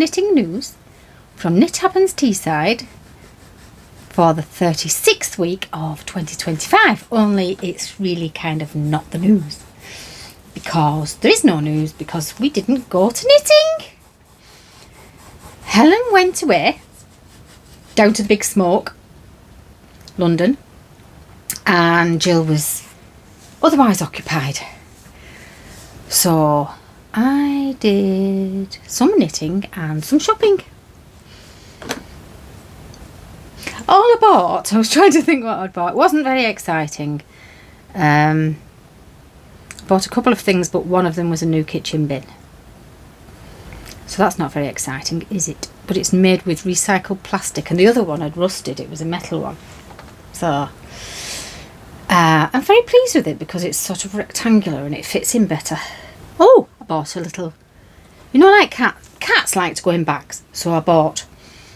knitting news from Knit Happens Teesside for the 36th week of 2025. Only it's really kind of not the news, because there is no news because we didn't go to knitting. Helen went away down to the Big Smoke, London, and Jill was otherwise occupied. So I did some knitting and some shopping. All I bought, I was trying to think what I'd bought. It wasn't very exciting. Bought a couple of things, but one of them was a new kitchen bin. So that's not very exciting, is it? But it's made with recycled plastic, and the other one had rusted. It was a metal one. So I'm very pleased with it because it's sort of rectangular and it fits in better. Oh, I bought a little, you know, like cats like to go in bags. So I bought,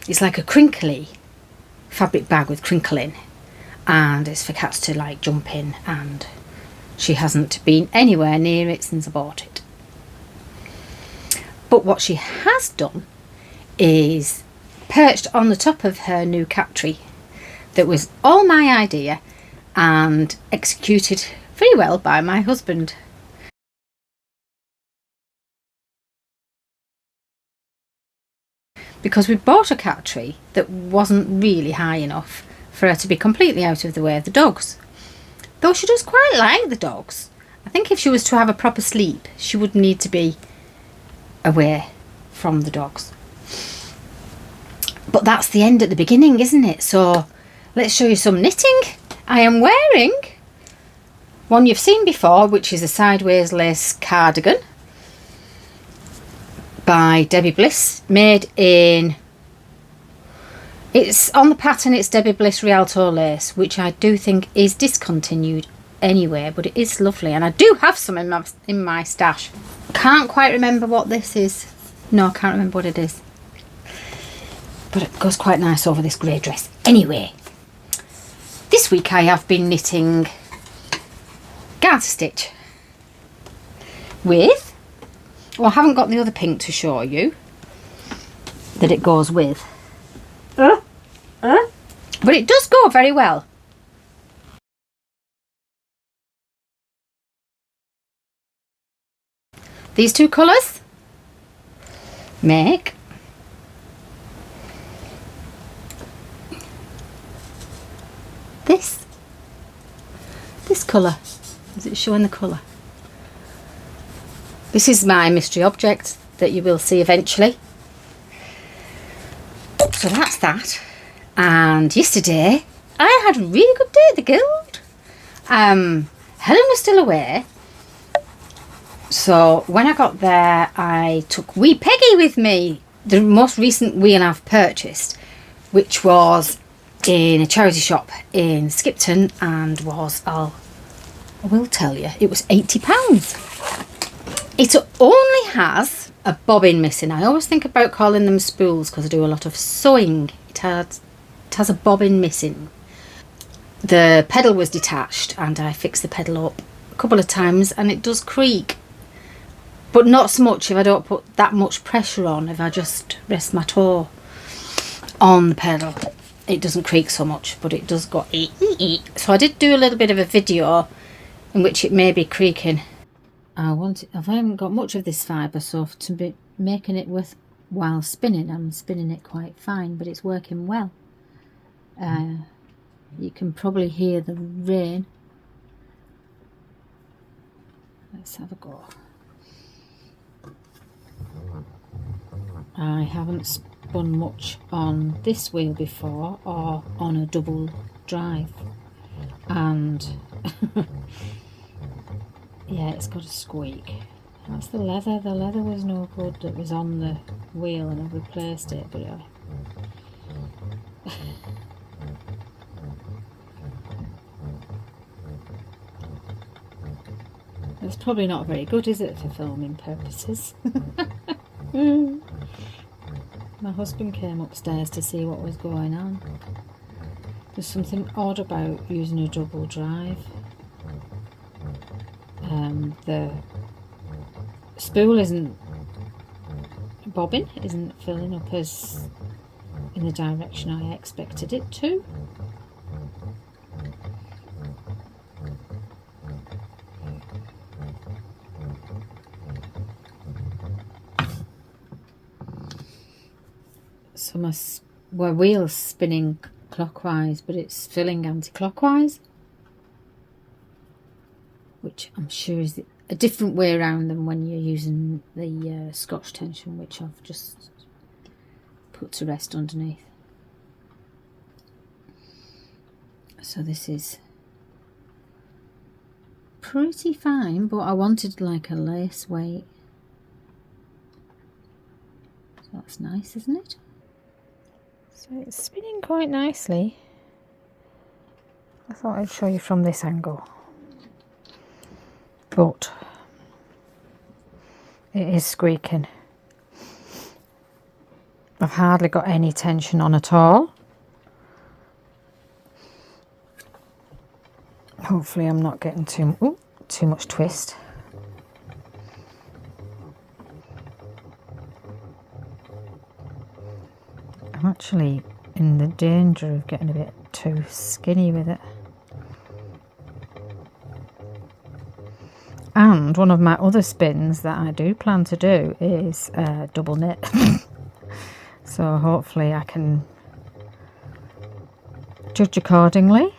it's like a crinkly fabric bag with crinkle in, and it's for cats to like jump in, and she hasn't been anywhere near it since I bought it. But what she has done is perched on the top of her new cat tree that was all my idea and executed very well by my husband. Because we bought a cat tree that wasn't really high enough for her to be completely out of the way of the dogs. Though she does quite like the dogs. I think if she was to have a proper sleep, she would need to be away from the dogs. But that's the end at the beginning, isn't it? So let's show you some knitting. I am wearing one you've seen before, which is a sideways lace cardigan by Debbie Bliss, made in, it's on the pattern, it's Debbie Bliss Rialto lace, which I do think is discontinued anyway, but it is lovely, and I do have some in my stash. Can't quite remember what this is. No, I can't remember what it is, but it goes quite nice over this grey dress. Anyway, this week I have been knitting garter stitch with, well, I haven't got the other pink to show you that it goes with, but it does go very well. These two colours make this colour. Is it showing the colour? This is my mystery object that you will see eventually. So that's that. And yesterday I had a really good day at the guild. Helen was still away. So when I got there, I took wee Peggy with me, the most recent wheel I've purchased, which was in a charity shop in Skipton, and was, I will tell you, it was £80. It only has a bobbin missing. I always think about calling them spools because I do a lot of sewing. It has a bobbin missing. The pedal was detached, and I fixed the pedal up a couple of times, and it does creak. But not so much if I don't put that much pressure on. If I just rest my toe on the pedal, it doesn't creak so much, but it does go eek, eek, eek. So I did do a little bit of a video in which it may be creaking. I haven't got much of this fibre, so to be making it while spinning, I'm spinning it quite fine, but it's working well. You can probably hear the rain. Let's have a go. I haven't spun much on this wheel before, or on a double drive, and yeah, it's got a squeak. That's the leather. The leather was no good that was on the wheel, and I've replaced it, but it's probably not very good, is it, for filming purposes? My husband came upstairs to see what was going on. There's something odd about using a double drive. The spool isn't bobbin isn't filling up as in the direction I expected it to. So my wheel's spinning clockwise, but it's filling anti-clockwise, which I'm sure is a different way around than when you're using the Scotch tension, which I've just put to rest underneath. So this is pretty fine, but I wanted like a lace weight. So that's nice, isn't it? So it's spinning quite nicely. I thought I'd show you from this angle. But it is squeaking. I've hardly got any tension on at all. Hopefully I'm not getting too much twist. I'm actually in the danger of getting a bit too skinny with it. And one of my other spins that I do plan to do is double knit. So hopefully I can judge accordingly.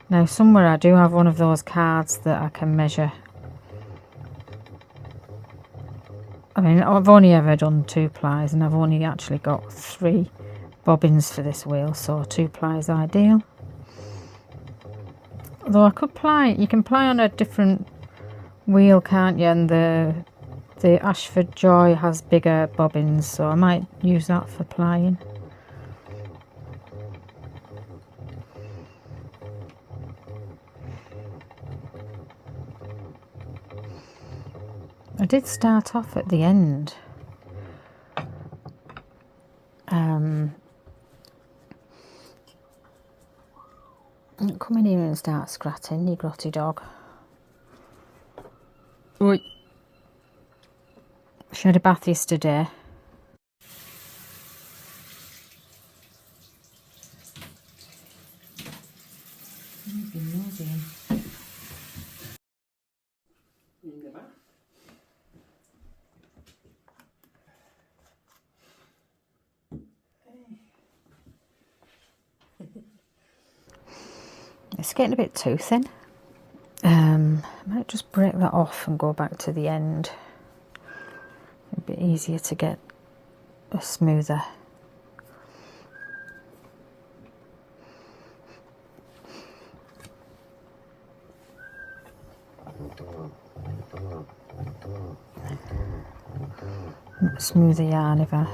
Now somewhere I do have one of those cards that I can measure. I mean, I've only ever done 2 plies and I've only actually got 3 bobbins for this wheel, so 2 ply is ideal. Although I could ply, you can ply on a different wheel, can't you? And the Ashford Joy has bigger bobbins, so I might use that for plying. I did start off at the end. Come in here and start scratching, you grotty dog. Oi. She had a bath yesterday. It's getting a bit too thin. I might just break that off and go back to the end. A bit easier to get a smoother. Smoother yarn if I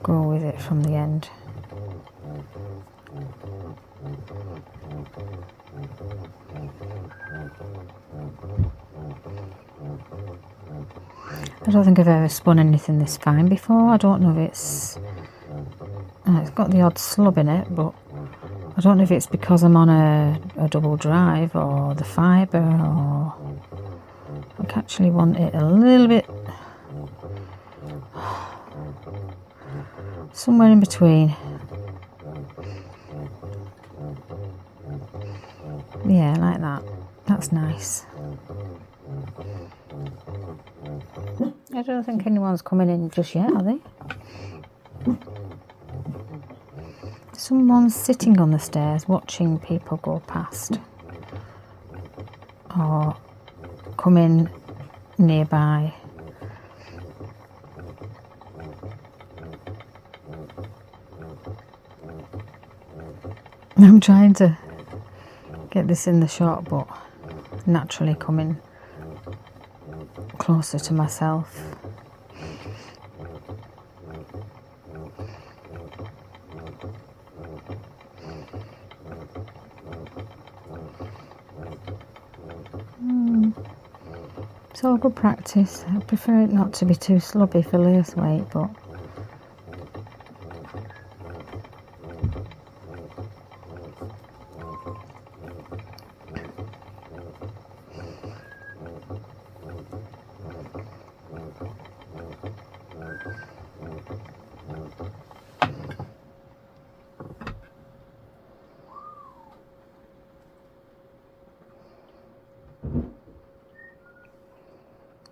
go with it from the end. I don't think I've ever spun anything this fine before. I don't know if it's got the odd slub in it, but I don't know if it's because I'm on a double drive or the fibre, or I actually want it a little bit somewhere in between. Yeah, like that. That's nice. I don't think anyone's coming in just yet, are they? Someone's sitting on the stairs watching people go past or come in nearby. I'm trying to get this in the shot, but naturally coming closer to myself. It's all good practice. I prefer it not to be too slubby for lace weight, but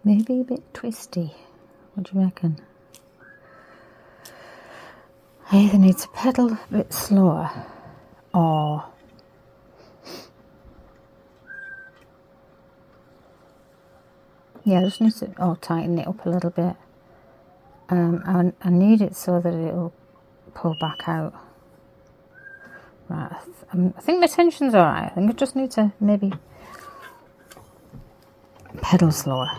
Maybe a bit twisty. What do you reckon? I either need to pedal a bit slower or yeah, I just need to tighten it up a little bit. I need it so that it'll pull back out. Right, I think my tension's alright. I think I just need to maybe pedal slower.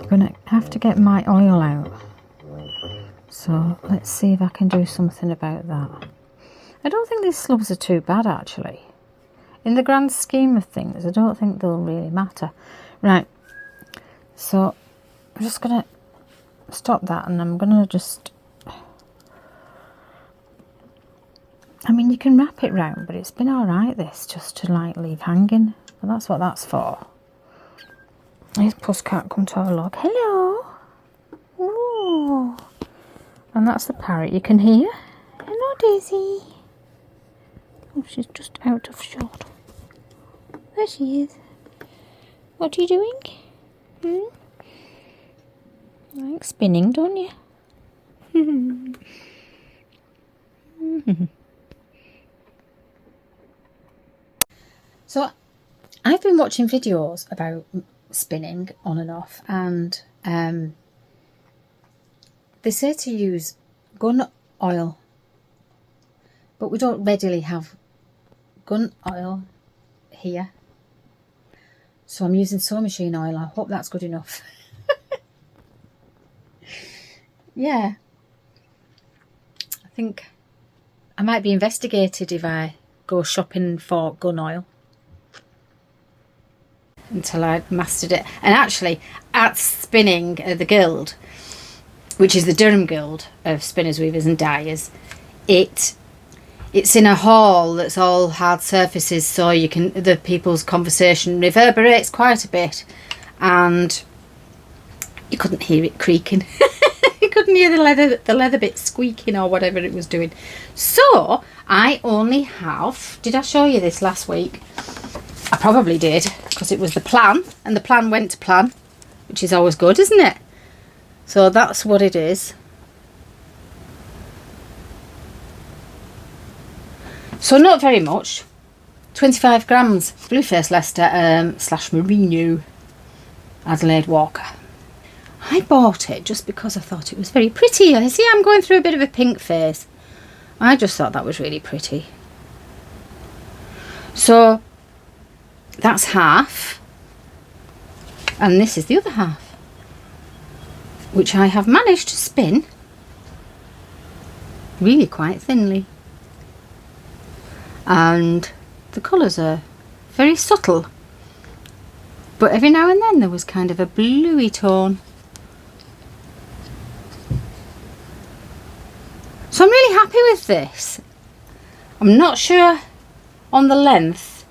I'm gonna have to get my oil out, so let's see if I can do something about that. I don't think these slubs are too bad actually. In the grand scheme of things, I don't think they'll really matter. Right, so I'm just gonna stop that, and I'm gonna just, I mean, you can wrap it round, but it's been alright this, just to like leave hanging, but that's what that's for. Here's Pusscat, come to our log. Hello. Ooh. And that's the parrot you can hear. Hello, Daisy. Oh, she's just out of shot. There she is. What are you doing? You like spinning, don't you? So, I've been watching videos about spinning on and off, and they say to use gun oil, but we don't readily have gun oil here, so I'm using sewing machine oil. I hope that's good enough. Yeah, I think I might be investigated if I go shopping for gun oil until I'd mastered it. And actually, at spinning the guild, which is the Durham Guild of Spinners, Weavers and Dyers, it's in a hall that's all hard surfaces, so you can, the people's conversation reverberates quite a bit, and you couldn't hear it creaking. You couldn't hear the leather bit squeaking or whatever it was doing. So I only have, did I show you this last week? I probably did, because it was the plan, and the plan went to plan, which is always good, isn't it? So that's what it is. So not very much. 25 grams Blueface Leicester / Merino Adelaide Walker. I bought it just because I thought it was very pretty. I see I'm going through a bit of a pink phase. I just thought that was really pretty. So that's half, and this is the other half, which I have managed to spin really quite thinly, and the colours are very subtle, but every now and then there was kind of a bluey tone. So I'm really happy with this. I'm not sure on the length,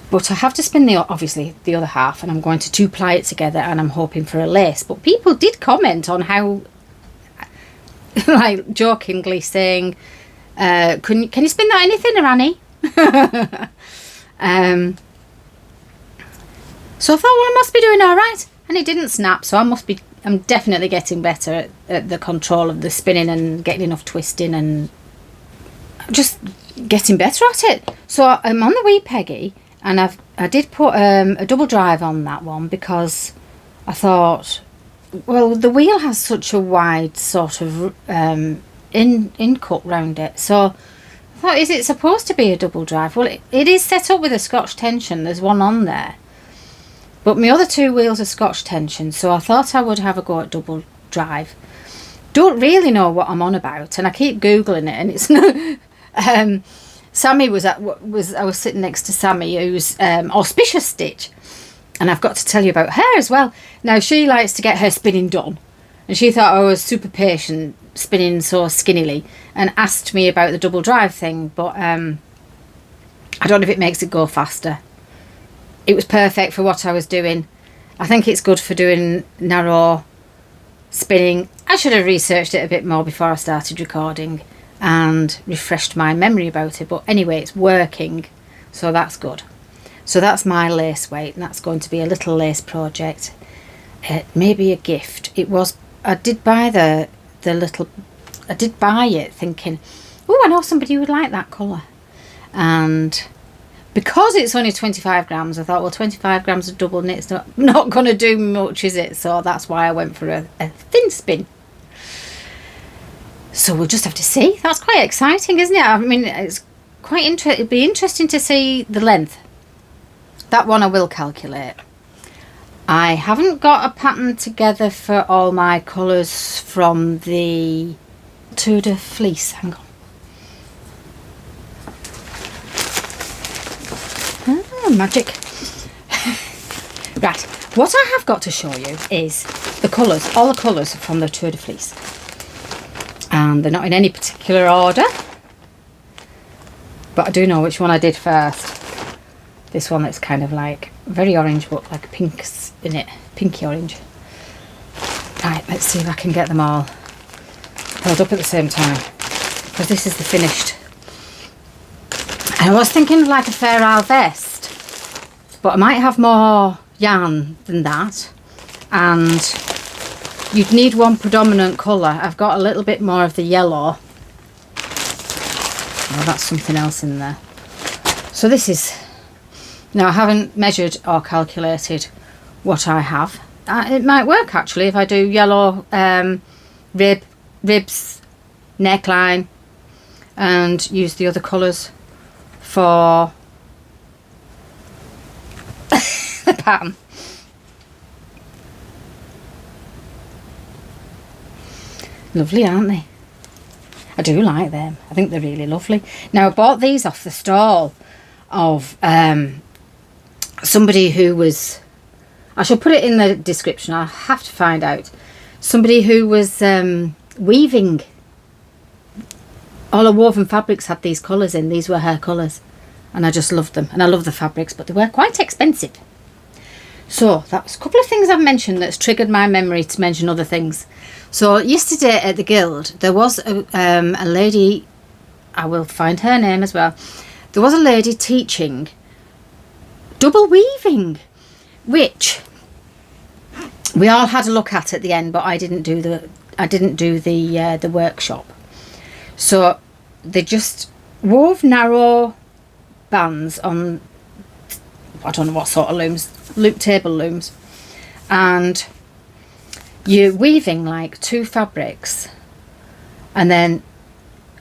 but I have to spin obviously the other half, and I'm going to two-ply it together, and I'm hoping for a lace. But people did comment on how, like jokingly saying, can you spin that any thinner, Annie? So I thought, well, I must be doing all right, and it didn't snap, so I'm definitely getting better at the control of the spinning and getting enough twisting and just getting better at it. So I'm on the wee Peggy, and I did put a double drive on that one, because I thought, well, the wheel has such a wide sort of in cut round it, so I thought, is it supposed to be a double drive? Well, it is set up with a Scotch tension. There's one on there, but my other two wheels are Scotch tension, so I thought I would have a go at double drive. Don't really know what I'm on about, and I keep googling it, and it's no. Sammy I was sitting next to Sammy, who's Auspicious Stitch, and I've got to tell you about her as well. Now, she likes to get her spinning done, and she thought I was super patient spinning so skinnily, and asked me about the double drive thing, but I don't know if it makes it go faster. It was perfect for what I was doing. I think it's good for doing narrow spinning. I should have researched it a bit more before I started recording and refreshed my memory about it, but anyway, it's working, so that's good. So that's my lace weight, and that's going to be a little lace project. Maybe a gift. I did buy it thinking, oh, I know somebody who would like that colour, and because it's only 25 grams, I thought, well, 25 grams of double knit's not going to do much, is it? So that's why I went for a thin spin. So we'll just have to see. That's quite exciting, isn't it? I mean, it's quite it'd be interesting to see the length. That one I will calculate. I haven't got a pattern together for all my colours from the Tudor fleece. Hang on. Oh, magic. Right, what I have got to show you is the colours, all the colours from the Tudor fleece. And they're not in any particular order, but I do know which one I did first. This one that's kind of like very orange, but like pinks in it, pinky orange. Right, let's see if I can get them all held up at the same time, because this is the finished. And I was thinking of like a Fair Isle vest, but I might have more yarn than that, and you'd need one predominant colour. I've got a little bit more of the yellow. Oh, that's something else in there. So this is, now I haven't measured or calculated what I have. It might work actually if I do yellow ribs, neckline, and use the other colours for the pattern. Lovely, aren't they? I do like them. I think they're really lovely. Now, I bought these off the stall of somebody who was, I shall put it in the description, I'll have to find out, somebody who was weaving. All her woven fabrics had these colours in. These were her colours, and I just loved them, and I love the fabrics, but they were quite expensive. So that's a couple of things I've mentioned that's triggered my memory to mention other things. So yesterday at the Guild, there was a lady, I will find her name as well, there was a lady teaching double weaving, which we all had a look at the end, but I didn't do the workshop. So they just wove narrow bands on, I don't know what sort of looms, table looms, and you're weaving like two fabrics, and then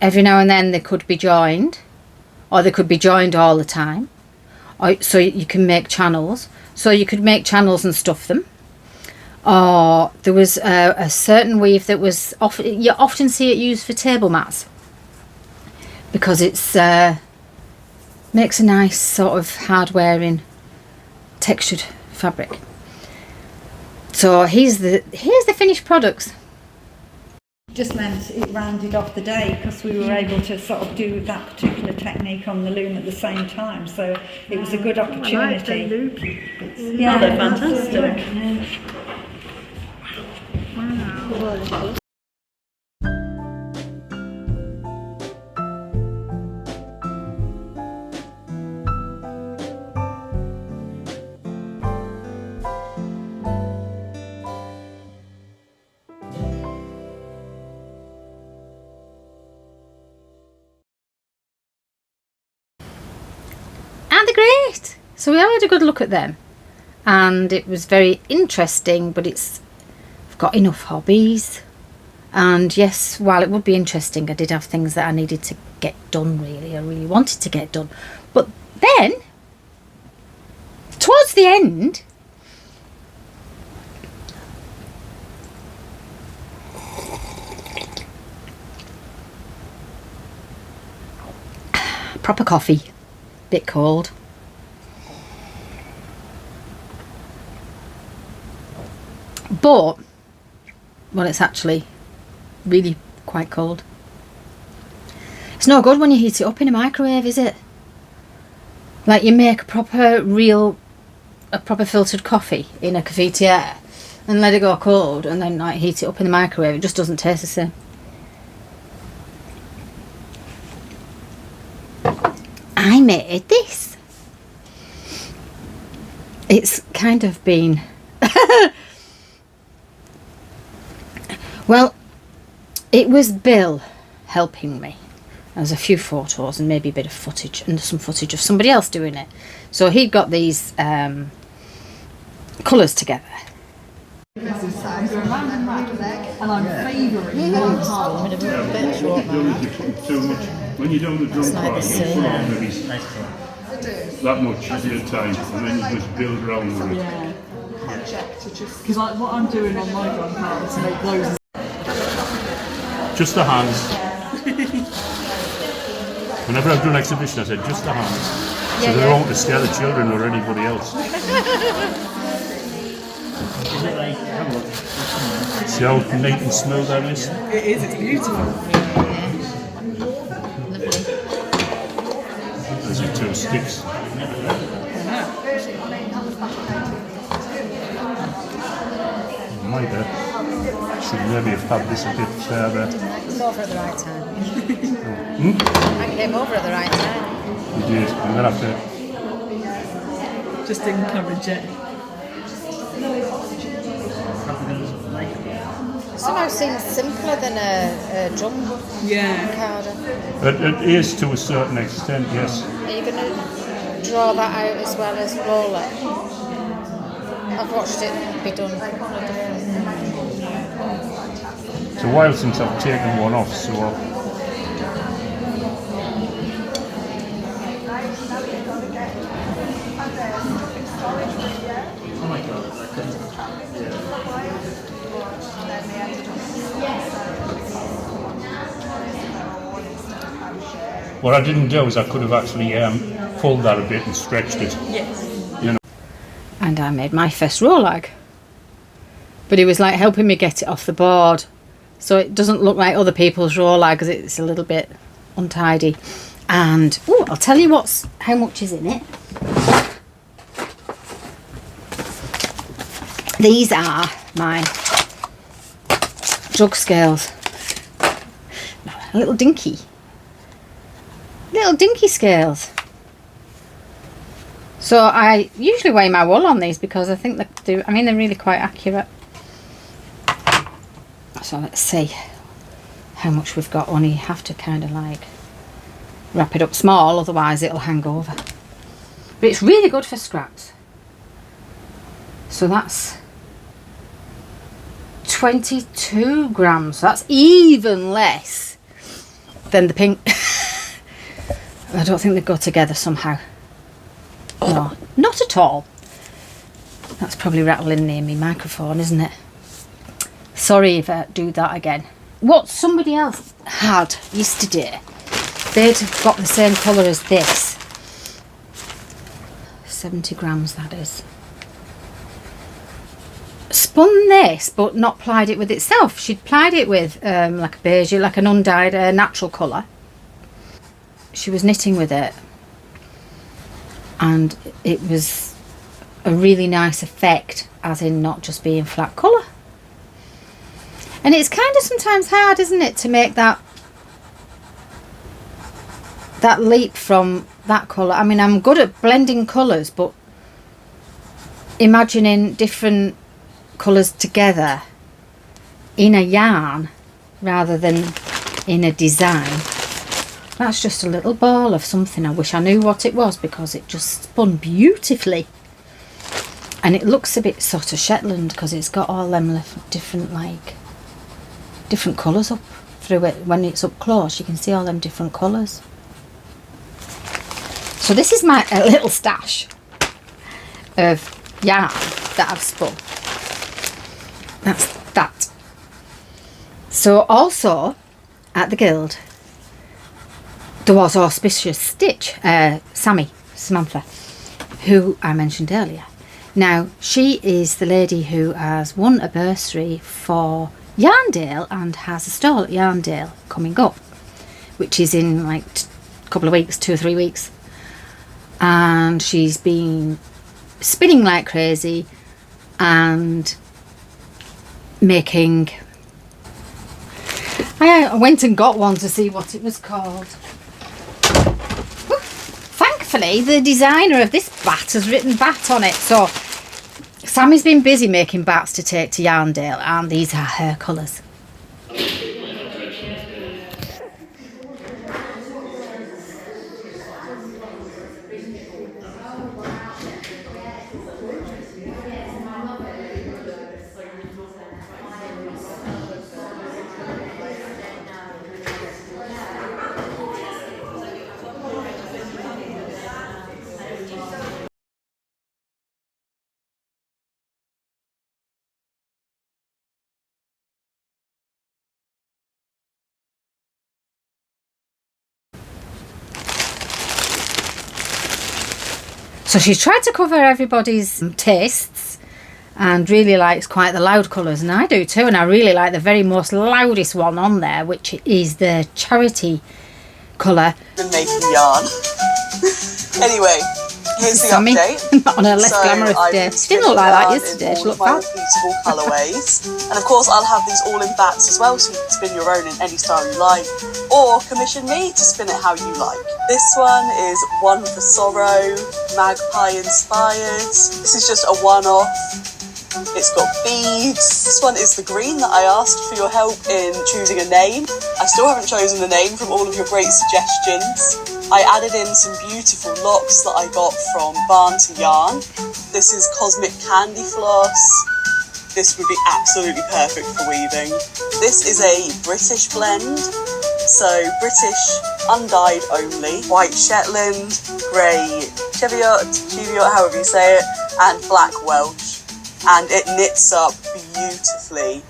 every now and then they could be joined, or they could be joined all the time, or, so you can make channels, so you could make channels and stuff them. Or there was a certain weave that was you often see it used for table mats, because it's makes a nice sort of hard wearing textured fabric. So here's the finished products. Just meant it rounded off the day because we were able to sort of do that particular technique on the loom at the same time, so it was a good opportunity. Yeah, they're fantastic. Wow. And they're great. So we all had a good look at them, and it was very interesting, but I've got enough hobbies, and yes, while it would be interesting, I did have things that I needed to get done. I really wanted to get done, but then towards the end, proper coffee, bit cold. But, well, it's actually really quite cold. It's no good when you heat it up in a microwave, is it? Like you make a proper filtered coffee in a cafetiere and let it go cold and then like heat it up in the microwave. It just doesn't taste the same. I made this. It's kind of been well, it was Bill helping me. There's a few photos and maybe a bit of footage and some footage of somebody else doing it. So he'd got these colours together. And I'm favouring when you do the drum part, you put on maybe that much at a time, and then you just build around with it. Because like what I'm doing on my drum part is make those. Just the hands. Whenever I've done exhibition, I said just the hands. So they don't want to scare the children or anybody else. See how neat and smooth that is? It is, it's beautiful. There's your 2 sticks. Maybe should maybe have had this a bit further. It's over at the right time. I came over at the right time. You did. I'm gonna have to. Just encourage it. Somehow seems simpler than a drum carder. It is to a certain extent, yes. Are you going to draw that out as well as roll it? I've watched it be done. It's a while since I've taken one off, so. Oh my god, I couldn't. What I didn't do is I could have actually pulled that a bit and stretched it. Yes. You know. And I made my first roll lag. But he was like helping me get it off the board. So it doesn't look like other people's roll lag because it's a little bit untidy. And I'll tell you how much is in it. These are my jug scales. A little dinky scales. So I usually weigh my wool on these because I think they're really quite accurate. So let's see how much we've got. Only you have to kind of like wrap it up small, otherwise it'll hang over. But it's really good for scraps. So that's 22 grams. That's even less than the pink. I don't think they go together somehow. No, not at all. That's probably rattling near me microphone, isn't it? Sorry if I do that again. What somebody else had yesterday, they'd got the same colour as this. 70 grams that is. Spun this but not plied it with itself. She'd plied it with like a beige, like an undyed natural colour. She was knitting with it and it was a really nice effect, as in not just being flat colour. And it's kind of sometimes hard, isn't it, to make that leap from that colour. I mean, I'm good at blending colours, but imagining different colours together in a yarn rather than in a design, that's just a little ball of something. I wish I knew what it was because it just spun beautifully. And it looks a bit sort of Shetland because it's got all them different colours up through it. When it's up close you can see all them different colours. So this is my little stash of yarn that I've spun. That's that. So also at the Guild there was Auspicious Stitch, Samantha, who I mentioned earlier. Now she is the lady who has won a bursary for Yarndale and has a stall at Yarndale coming up, which is in like a couple of weeks, 2 or 3 weeks. and she's been spinning like crazy and making... I went and got one to see what it was called. Thankfully, the designer of this bat has written bat on it. So Sammy's been busy making bats to take to Yarndale, and these are her colours. So she's tried to cover everybody's tastes and really likes quite the loud colours, and I do too, and I really like the very most loudest one on there, which is the charity colour. Been making yarn. Anyway, here's the Sammy, update. not on a less glamorous day. She didn't look like that yesterday, she looked fab. Repeatable colourways. And of course I'll have these all in bats as well, so you can spin your own in any style you like, or commission me to spin it how you like. This one is One for Sorrow, magpie inspired. This is just a one-off. It's got beads. This one is the green that I asked for your help in choosing a name. I still haven't chosen the name from all of your great suggestions. I added in some beautiful locks that I got from Barn to Yarn. This is Cosmic Candy Floss. This would be absolutely perfect for weaving. This is a British blend. So British, undyed only, white Shetland, grey Cheviot, however you say it, and black Welsh. And it knits up beautifully.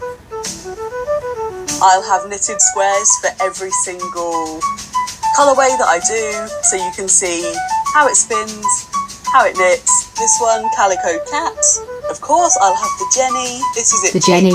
I'll have knitted squares for every single colourway that I do, so you can see how it spins, how it knits. This one, Calico Cat. Of course, I'll have the Jenny. This is it, the Jenny.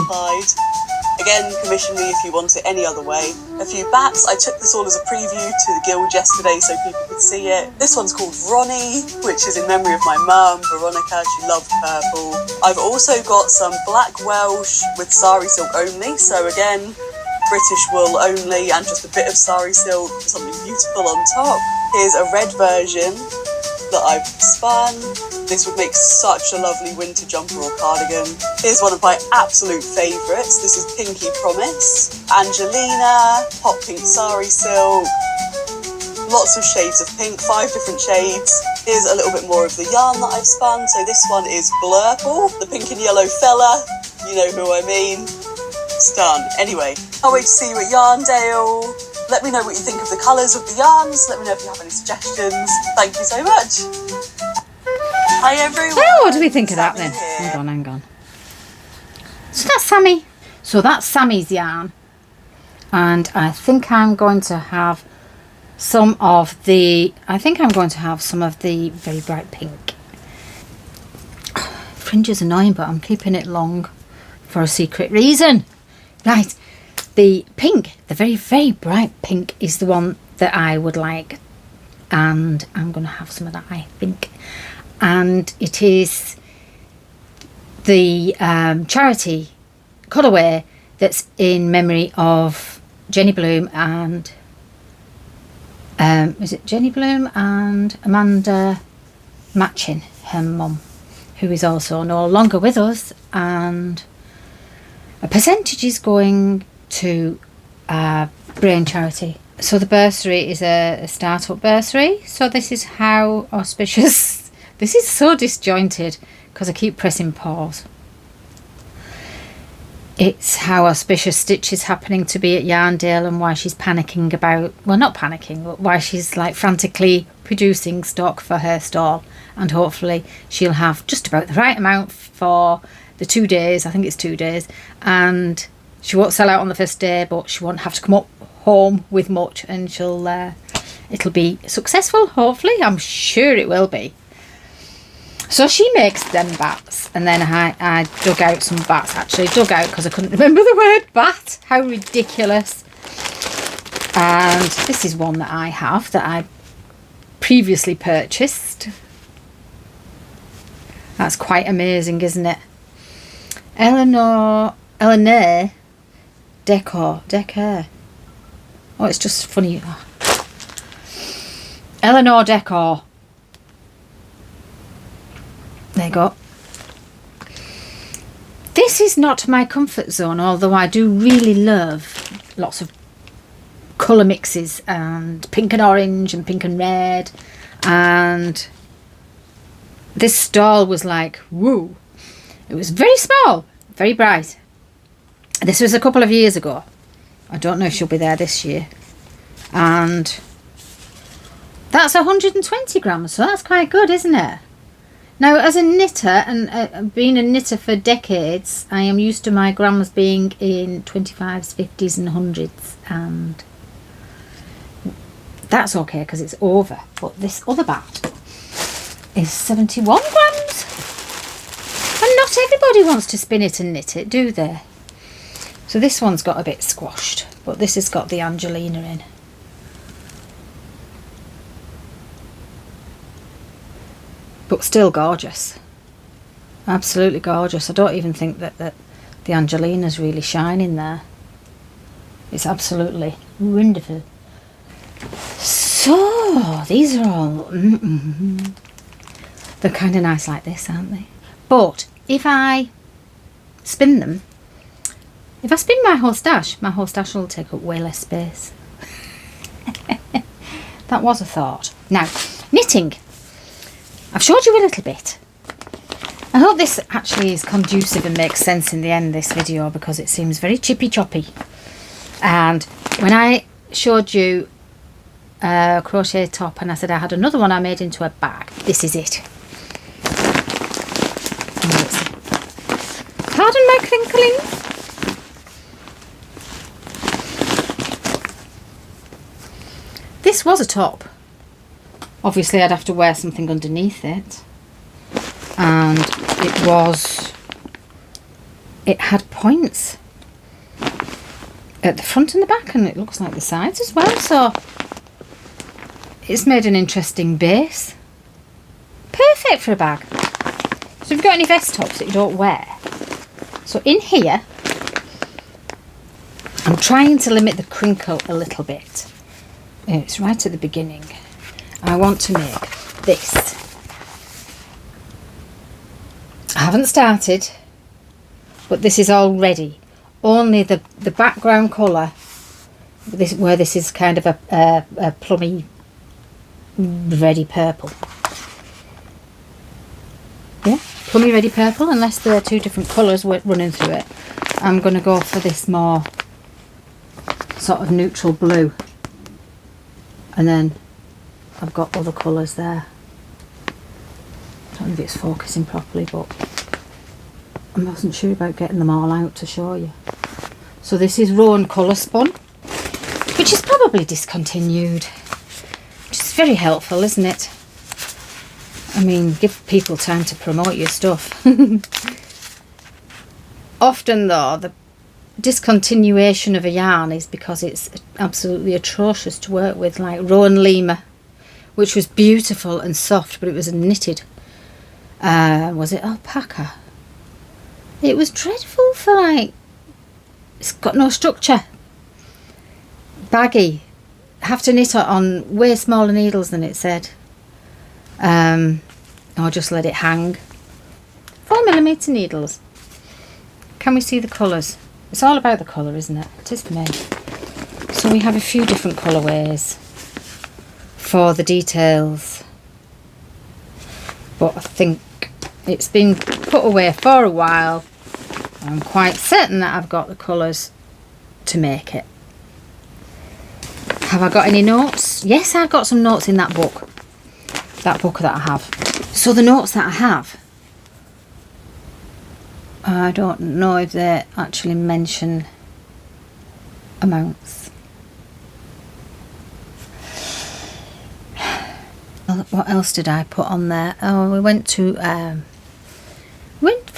Again, commission me if you want it any other way. A few bats. I took this all as a preview to the guild yesterday so people could see it. This one's called Ronnie, which is in memory of my mum, Veronica. She loved purple. I've also got some black Welsh with sari silk only. So again, British wool only and just a bit of sari silk for something beautiful on top. Here's a red version that I've spun. This would make such a lovely winter jumper or cardigan. Here's one of my absolute favourites. This is Pinky Promise. Angelina, hot pink sari silk. Lots of shades of pink, 5 different shades. Here's a little bit more of the yarn that I've spun. So this one is Blurple, the pink and yellow fella. You know who I mean. It's done. Anyway, can't wait to see you at Yarndale. Let me know what you think of the colours of the yarns. Let me know if you have any suggestions. Thank you so much. Hi everyone. So what do we think of that then? Hang on. So that's Sammy. So that's Sammy's yarn. And I think I'm going to have some of the very bright pink. Fringe is annoying, but I'm keeping it long for a secret reason. Right. The pink, the very, very bright pink is the one that I would like. And I'm going to have some of that, I think. And it is the charity colourway that's in memory of Jenny Bloom and is it Jenny Bloom and Amanda Matchin, her mum, who is also no longer with us, and a percentage is going to Brain Charity. So the bursary is a start-up bursary. So this is how auspicious. This is so disjointed because I keep pressing pause. It's how auspicious Stitch is happening to be at Yarndale and why she's panicking about, well, not panicking, but why she's like frantically producing stock for her stall, and hopefully she'll have just about the right amount for the 2 days. I think it's 2 days, and she won't sell out on the first day, but she won't have to come up home with much, and it'll be successful, hopefully. I'm sure it will be. So she makes them bats, and then I dug out some bats, actually dug out because I couldn't remember the word bat. How ridiculous. And this is one that I have that I previously purchased. That's quite amazing, isn't it? Eleanor Decor. Oh, it's just funny. Eleanor Decor. There you go. This is not my comfort zone, although I do really love lots of colour mixes and pink and orange and pink and red, and this stall was like, woo. It was very small, very bright. This was a couple of years ago. I don't know if she'll be there this year. And that's 120 grams, so that's quite good, isn't it? Now, as a knitter, and being a knitter for decades, I am used to my grams being in 25s, 50s and 100s, and that's okay because it's over. But this other bat is 71 grams. And not everybody wants to spin it and knit it, do they? So this one's got a bit squashed, but this has got the Angelina in. But still gorgeous. Absolutely gorgeous. I don't even think that the Angelina's really shining there. It's absolutely wonderful. So, these are all... They're kind of nice like this, aren't they? But if I spin them, if I spin my whole stash will take up way less space. That was a thought. Now, knitting. I've showed you a little bit. I hope this actually is conducive and makes sense in the end, this video, because it seems very chippy choppy. And when I showed you a crochet top and I said I had another one I made into a bag, this is it. Pardon my crinkling. This was a top. Obviously I'd have to wear something underneath it, and it had points at the front and the back, and it looks like the sides as well, so it's made an interesting base. Perfect for a bag. So if you've got any vest tops that you don't wear, so in here I'm trying to limit the crinkle a little bit. It's right at the beginning. I want to make this. I haven't started, but this is all ready. Only the background colour, where this is kind of a plummy, reddy purple. Yeah, plummy reddy purple, unless there are two different colours running through it. I'm going to go for this more sort of neutral blue. And then I've got other colours there. I don't know if it's focusing properly, but I wasn't sure about getting them all out to show you. So this is Rowan Colour Spun, which is probably discontinued, which is very helpful, isn't it? I mean, give people time to promote your stuff. Often though, the discontinuation of a yarn is because it's absolutely atrocious to work with, like Rowan Lima, which was beautiful and soft, but it was knitted. Was it alpaca? It was dreadful for, like, it's got no structure. Baggy. Have to knit it on way smaller needles than it said. Or just let it hang. 4mm needles. Can we see the colours? It's all about the colour, isn't it? It is for me. So we have a few different colourways for the details, but I think it's been put away for a while. I'm quite certain that I've got the colours to make it. Have I got any notes? Yes, I've got some notes in that book that I have. So the notes that I have, I don't know if they actually mention amounts. What else did I put on there? Oh, we went for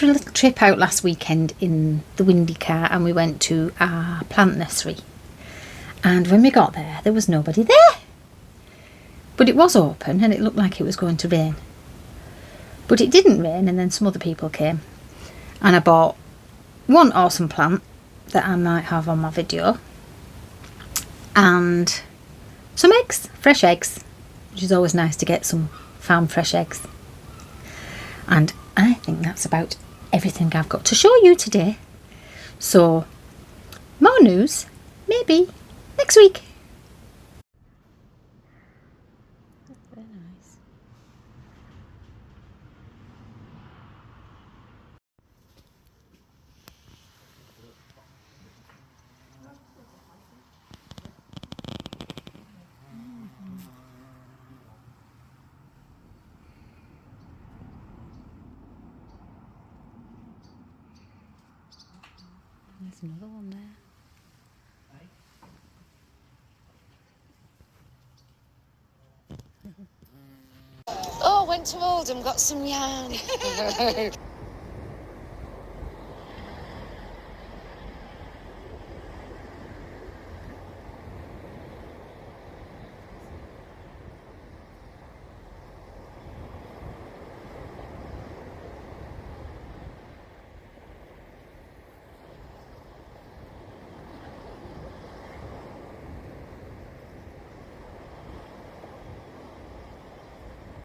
a little trip out last weekend in the windy car, and we went to our plant nursery. And when we got there, there was nobody there. But it was open and it looked like it was going to rain. But it didn't rain, and then some other people came. And I bought one awesome plant that I might have on my video. And some eggs, fresh eggs, which is always nice to get some farm fresh eggs. And I think that's about everything I've got to show you today. So, more news, maybe, next week. Very nice. There's another one there. Oh, went to Oldham, got some yarn.